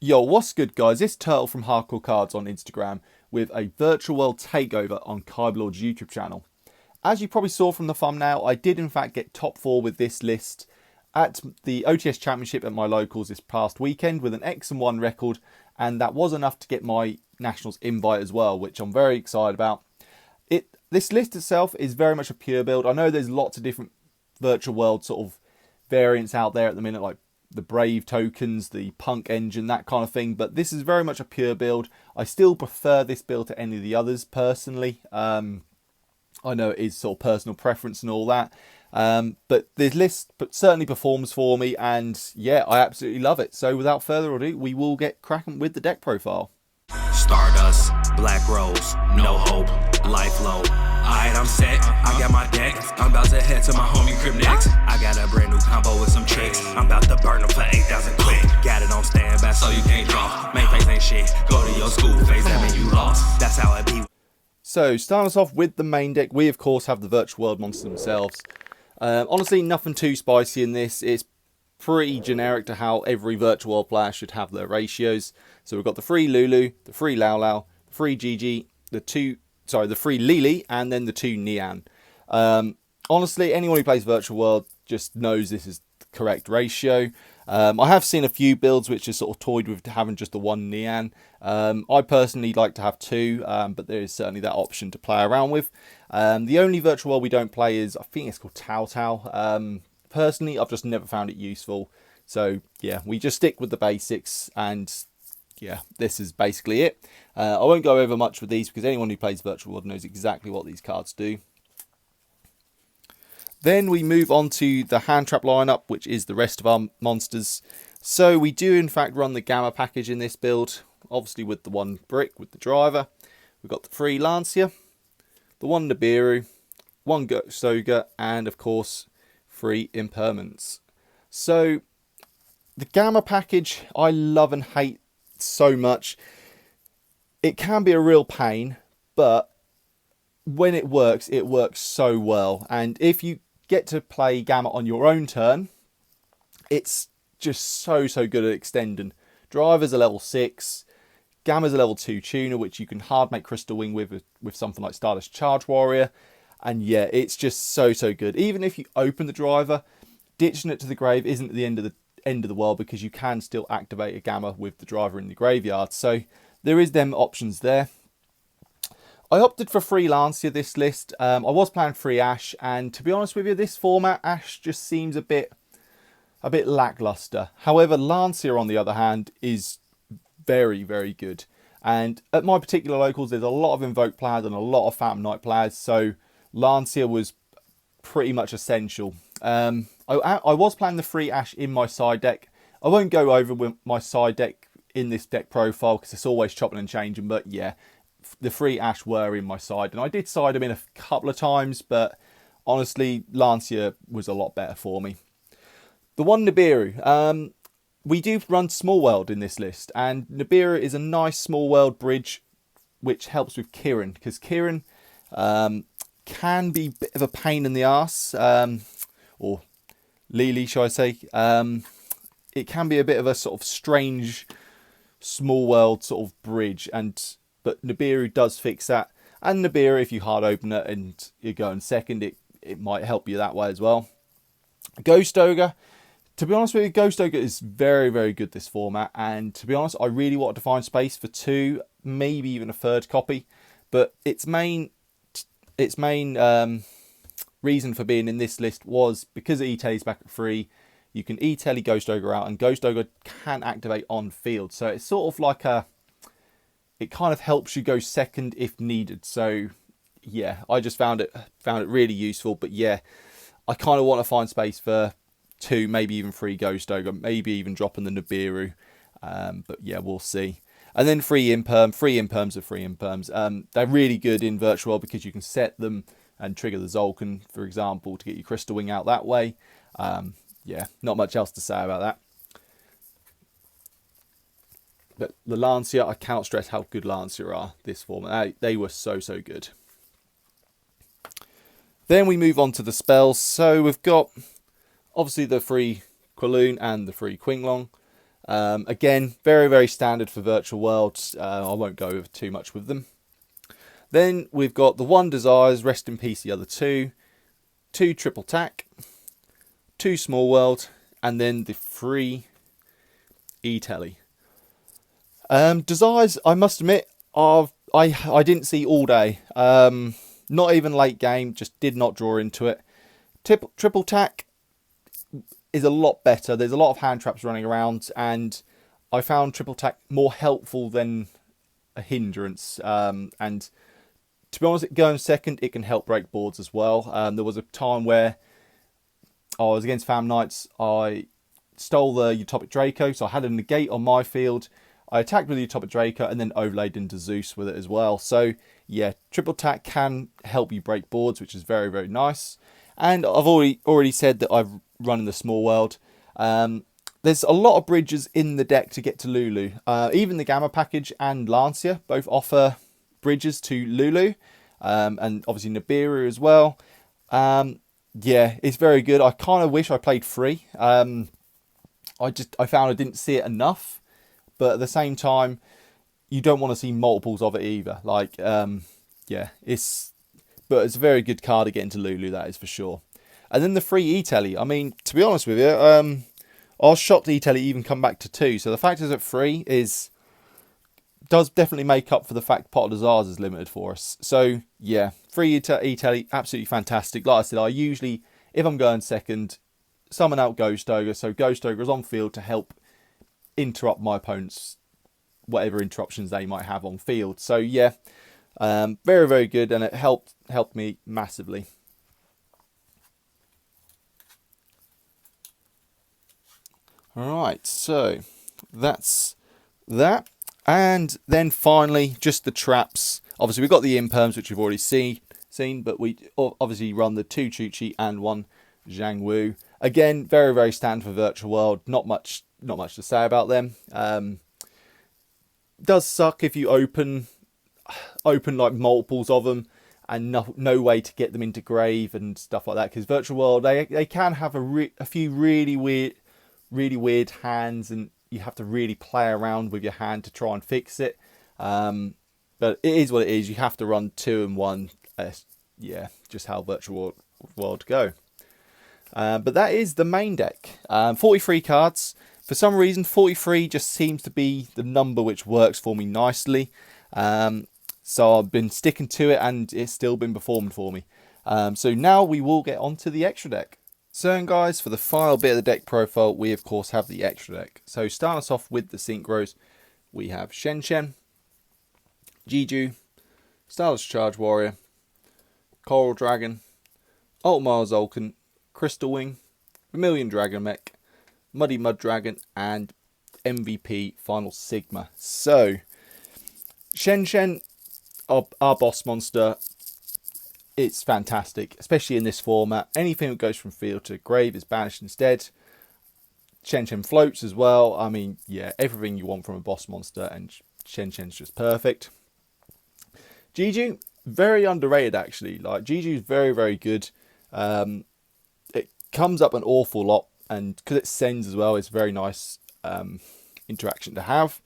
Yo, what's good, guys? It's Turtle from Hardcore Cards on Instagram with a virtual world takeover on Kybelord's YouTube channel. As you probably saw from the thumbnail, I did in fact get top 4 with this list at the OTS Championship at my locals this past weekend with an X&1 record, and that was enough to get my Nationals invite as well, which I'm very excited about. This list itself is very much a pure build. I know there's lots of different virtual world sort of variants out there at the minute, like the Brave tokens, the Punk engine, that kind of thing, but this is very much a pure build. I still prefer this build to any of the others personally. I know it is sort of personal preference and all that, but this list certainly performs for me, and yeah, I absolutely love it. So without further ado, we will get cracking with the deck profile. Stardust, Black Rose, no hope, life low. Alright, I'm set, I got my deck. I'm about to head to my homie crib next. I got a brand new combo with some tricks. I'm about to burn them for 8,000 quick. Got it on standby so you can't draw. Main face ain't shit, go to your school phase, that mean you lost. That's how it be. So starting us off with the main deck, we of course have the virtual world monsters themselves. Honestly, nothing too spicy in this. It's pretty generic to how every virtual world player should have their ratios. So we've got the free Lulu, the free Lao Lao, the free Gigi, the free Lily, and then the 2 Nian. Honestly, anyone who plays virtual world just knows this is the correct ratio. I have seen a few builds which are sort of toyed with having just the 1 Nian. I personally like to have 2, but there is certainly that option to play around with. The only virtual world we don't play is, I think it's called Tao Tao. Personally, I've just never found it useful. So yeah, we just stick with the basics, and yeah, this is basically it. I won't go over much with these because anyone who plays virtual world knows exactly what these cards do. Then we move on to the hand trap lineup, which is the rest of our monsters. So we do in fact run the Gamma package in this build, obviously with the 1 brick with the driver. We've got the free Lancia, the 1 Nibiru, 1 Ghost Ogre, and of course 3 Impermanents. So the Gamma package I love and hate so much. It can be a real pain, but when it works so well. And if you get to play Gamma on your own turn, it's just so good at extending. Driver's a level 6, Gamma's a level 2 tuner, which you can hard make Crystal Wing with something like Stardust Charge Warrior. And yeah, it's just so good. Even if you open the driver, ditching it to the grave isn't the end of the world, because you can still activate a Gamma with the driver in the graveyard. So there is them options there. I opted for free Lancia this list. I was playing free Ash, and to be honest with you, this format Ash just seems a bit lackluster. However, Lancia on the other hand is very good. And at my particular locals, there's a lot of Invoke players and a lot of Phantom Knight players, so Lancia was pretty much essential. I was playing the free Ash in my side deck. I won't go over with my side deck in this deck profile because it's always chopping and changing, but yeah, the free Ash were in my side, and I did side them in a couple of times, but honestly, Lancia was a lot better for me. The 1 Nibiru. We do run Small World in this list, and Nibiru is a nice Small World bridge which helps with Kirin, because Kirin can be a bit of a pain in the arse, or Lily, shall I say. It can be a bit of a sort of strange Small World sort of bridge, but Nibiru does fix that. And Nibiru, if you hard open it and you're going second, it might help you that way as well. Ghost Ogre. To be honest with you, Ghost Ogre is very good this format, and to be honest, I really wanted to find space for 2, maybe even a 3rd copy, but its main reason for being in this list was because E-Telly's back at 3. You can E-Telly Ghost Ogre out, and Ghost Ogre can activate on field, so it's sort of like it kind of helps you go second if needed. So yeah, I just found it really useful. But yeah, I kind of want to find space for 2, maybe even 3 Ghost Ogre, maybe even dropping the Nibiru. But yeah, we'll see. And then free Imperms are free Imperms. They're really good in Virtual World because you can set them and trigger the Zolkin, for example, to get your Crystal Wing out that way. Yeah, not much else to say about that. But the Lancia, I cannot stress how good Lancia are this format. They were so good. Then we move on to the spells. So we've got obviously the free Qualoon and the free Qinglong. Again, very, very standard for virtual worlds. I won't go over too much with them. Then we've got the 1 Desires, rest in peace the other 2, 2 Triple Tack, 2 Small World, and then the 3 E-Telly. Desires, I must admit, I didn't see all day. Not even late game, just did not draw into it. Triple Tack is a lot better. There's a lot of hand traps running around, and I found Triple Tack more helpful than a hindrance. And to be honest, going second, it can help break boards as well. There was a time where I was against Fam Knights. I stole the Utopic Draco, so I had a negate on my field. I attacked with the Utopic Draco and then overlaid into Zeus with it as well. So yeah, Triple Tack can help you break boards, which is very, very nice. And I've already said that I've run in the Small World. There's a lot of bridges in the deck to get to Lulu. Even the Gamma package and Lancia both offer bridges to Lulu. And obviously Nibiru as well. Yeah, it's very good. I kind of wish I played free. I found I didn't see it enough. But at the same time, you don't want to see multiples of it either. Like, yeah, it's a very good card to get into Lulu, that is for sure. And then the 3 E-Telly. I mean, to be honest with you, I was shocked E-Telly even come back to 2. So the fact it's at 3 does definitely make up for the fact Pot of Desires is limited for us. So yeah, 3 E-Telly, absolutely fantastic. Like I said, I usually, if I'm going second, summon out Ghost Ogre. So Ghost Ogre is on field to help interrupt my opponents, whatever interruptions they might have on field. So yeah, very, very good, and it helped me massively. Alright, so that's that. And then finally, just the traps. Obviously, we've got the imperms, which you've already seen, but we obviously run the 2 Chuchi and 1 Zhang Wu. Again, very, very standard for Virtual World. Not much to say about them. Does suck if you open like multiples of them and no way to get them into grave and stuff like that, because Virtual World, they can have a few really weird hands, and you have to really play around with your hand to try and fix it. But it is what it is. You have to run 2 and 1. Yeah, just how Virtual World go. But that is the main deck. 43 cards. For some reason, 43 just seems to be the number which works for me nicely. So I've been sticking to it, and it's still been performing for me. So now we will get on to the extra deck. So guys, for the final bit of the deck profile, we of course have the extra deck. So starting us off with the Synchros, we have Shen Shen, Jiju, Stardust Charge Warrior, Coral Dragon, Ultmar Zolkin, Crystal Wing, Vermilion Dragon Mech, Muddy Mud Dragon, and MVP Final Sigma. So Shen Shen, our boss monster, it's fantastic, especially in this format. Anything that goes from field to grave is banished instead. Shen Shen floats as well. I mean, yeah, everything you want from a boss monster, and Shen Shen's just perfect. Jiju, very underrated actually. Like, Jiju's very, very good. It comes up an awful lot, and because it sends as well, it's a very nice interaction to have.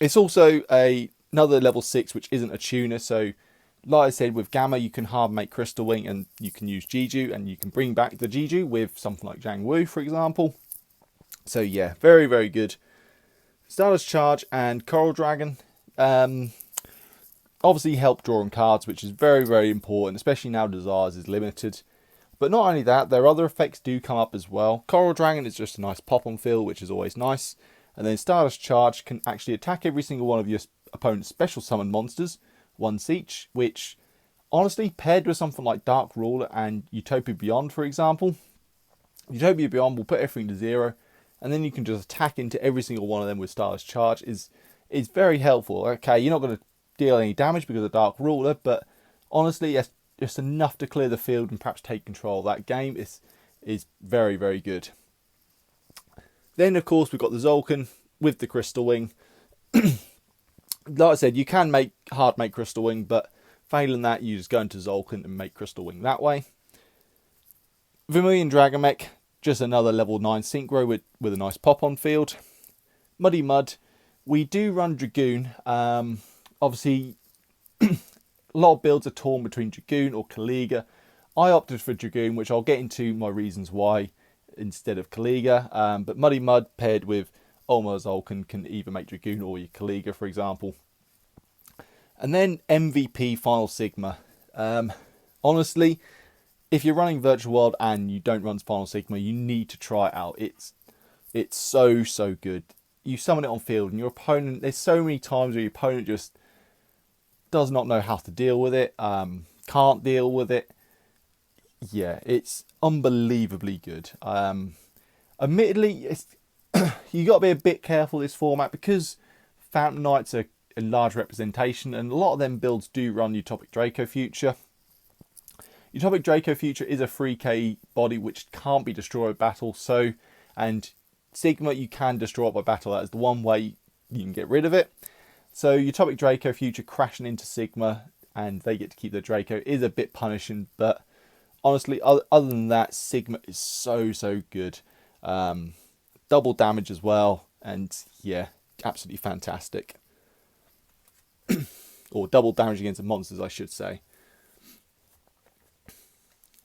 It's also another level 6 which isn't a tuner, so like I said, with Gamma you can hard make Crystal Wing, and you can use Jiju, and you can bring back the Jiju with something like Zhang Wu, for example. So yeah, very, very good. Stardust Charge and Coral Dragon obviously help drawing cards, which is very, very important, especially now Desires is limited. But not only that, their other effects do come up as well. Coral Dragon is just a nice pop on field, which is always nice. And then Stardust Charge can actually attack every single one of your opponent's special summon monsters once each, which honestly, paired with something like Dark Ruler and Utopia Beyond, for example, Utopia Beyond will put everything to 0, and then you can just attack into every single one of them with Stardust Charge. Is very helpful. Okay, you're not going to deal any damage because of Dark Ruler, but honestly, it's just enough to clear the field and perhaps take control of that game. Is very, very good. Then, of course, we've got the Zolkin with the Crystal Wing. Like I said, you can hard make Crystal Wing, but failing that, you just go into Zolkin and make Crystal Wing that way. Vermilion Dragon Mech, just another level 9 synchro with a nice pop on field. Muddy Mud, we do run Dragoon. Obviously, a lot of builds are torn between Dragoon or Kaliga. I opted for Dragoon, which I'll get into my reasons why instead of Kaliga. But Muddy Mud paired with Olma Zolkin can either make Dragoon or your Kaliga, for example. And then MVP Final Sigma. Honestly, if you're running Virtual World and you don't run Final Sigma, you need to try it out. It's so good. You summon it on field and your opponent, there's so many times where your opponent just does not know how to deal with it, can't deal with it. Yeah, it's unbelievably good. Admittedly, you got to be a bit careful this format because Phantom Knights are a large representation and a lot of them builds do run Utopic Draco Future. Utopic Draco Future is a 3k body which can't be destroyed by battle, and Sigma you can destroy it by battle. That is the one way you can get rid of it. So Utopic Draco Future crashing into Sigma and they get to keep their Draco is a bit punishing, but honestly, other than that, Sigma is so good. Double damage as well, and yeah, absolutely fantastic. Or double damage against the monsters, I should say.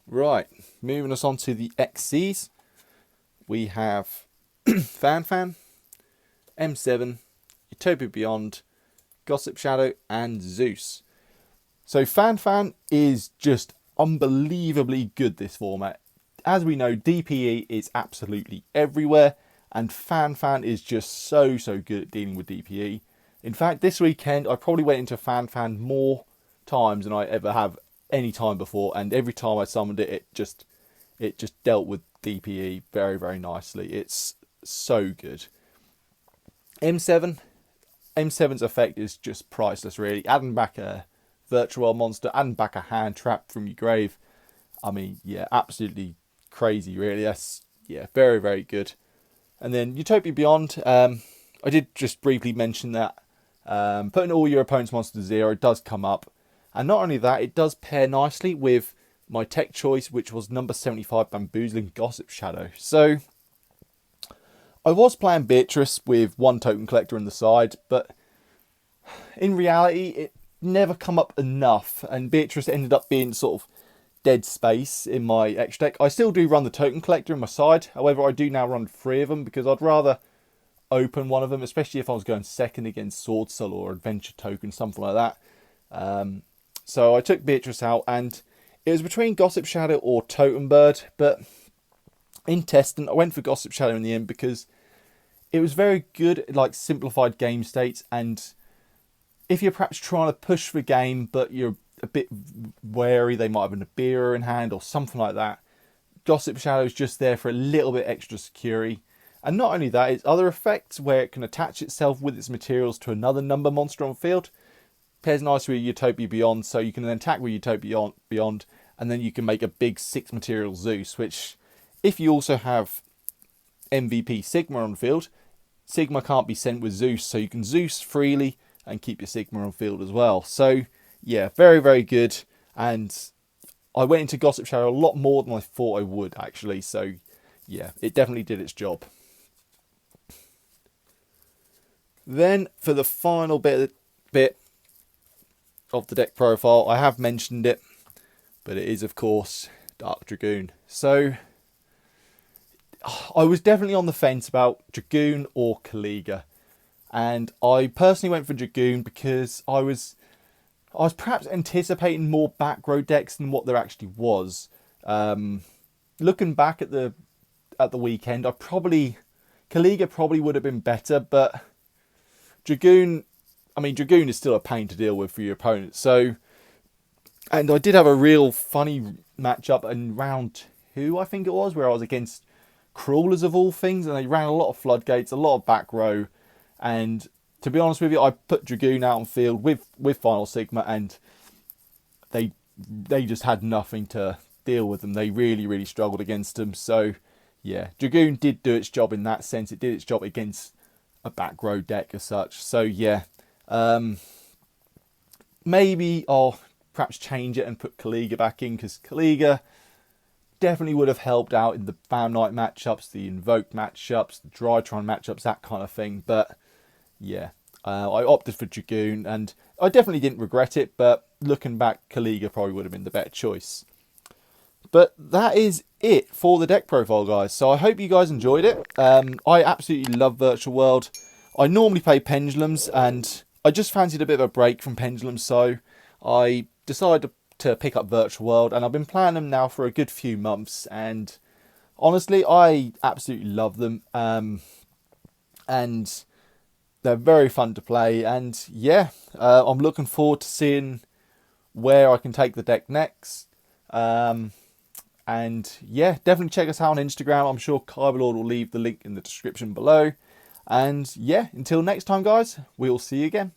Right, moving us on to the XCs. We have Fan, M7, Utopia Beyond, Gossip Shadow, and Zeus. So Fan is just unbelievably good this format. As we know, DPE is absolutely everywhere, and Fan is just so good at dealing with DPE. In fact, this weekend I probably went into Fan more times than I ever have any time before, and every time I summoned it, it just dealt with DPE very nicely. It's so good. M7's effect is just priceless, really. Adding back a virtual monster, adding back a hand trap from your grave. I mean, yeah, absolutely crazy, really. That's, yeah, very good. And then Utopia Beyond, I did just briefly mention that putting all your opponent's monsters to 0 does come up. And not only that, it does pair nicely with my tech choice, which was number 75 Bamboozling Gossip Shadow. So I was playing Beatrice with one token collector on the side, but in reality, it never come up enough, and Beatrice ended up being sort of dead space in my extra deck. I still do run the token collector on my side, however, I do now run 3 of them because I'd rather open one of them, especially if I was going second against Sword Soul or Adventure Token, something like that. So I took Beatrice out, and it was between Gossip Shadow or Totem Bird, but in testing, I went for Gossip Shadow in the end because it was very good at like simplified game states, and if you're perhaps trying to push the game but you're a bit wary, they might have an Abira in hand or something like that, Gossip Shadow is just there for a little bit extra security. And not only that, it's other effects where it can attach itself with its materials to another number monster on field. Pairs nicely with Utopia Beyond, so you can then attack with Utopia Beyond, and then you can make a big 6 material Zeus, which if you also have MVP Sigma on field, Sigma can't be sent with Zeus, so you can Zeus freely and keep your Sigma on field as well. So yeah, very good, and I went into Gossip Shadow a lot more than I thought I would actually, so yeah, it definitely did its job. Then for the final bit of the deck profile, I have mentioned it, but it is of course Dark Dragoon. So I was definitely on the fence about Dragoon or Kaliga, and I personally went for Dragoon because I was perhaps anticipating more back row decks than what there actually was. Looking back at the weekend, Kaliga probably would have been better, but Dragoon is still a pain to deal with for your opponent. So, and I did have a real funny matchup in round 2, I think it was, where I was against Crawlers of all things, and they ran a lot of floodgates, a lot of back row, and to be honest with you, I put Dragoon out on field with Final Sigma, and they just had nothing to deal with them. They really struggled against them. So yeah, Dragoon did do its job in that sense. It did its job against a back row deck as such. So yeah, maybe I'll perhaps change it and put Kaliga back in, because Kaliga definitely would have helped out in the Fan Night matchups, the Invoke matchups, the Drytron matchups, that kind of thing. But yeah, I opted for Dragoon, and I definitely didn't regret it, but looking back, Kaliga probably would have been the better choice. But that is it for the deck profile, guys. So I hope you guys enjoyed it. I absolutely love Virtual World. I normally play Pendulums, and I just fancied a bit of a break from Pendulums, so I decided to pick up Virtual World, and I've been playing them now for a good few months, and honestly, I absolutely love them. And they're very fun to play, and yeah, I'm looking forward to seeing where I can take the deck next. And yeah, definitely check us out on Instagram. I'm sure Kyberlord will leave the link in the description below. And yeah, until next time, guys, we'll see you again.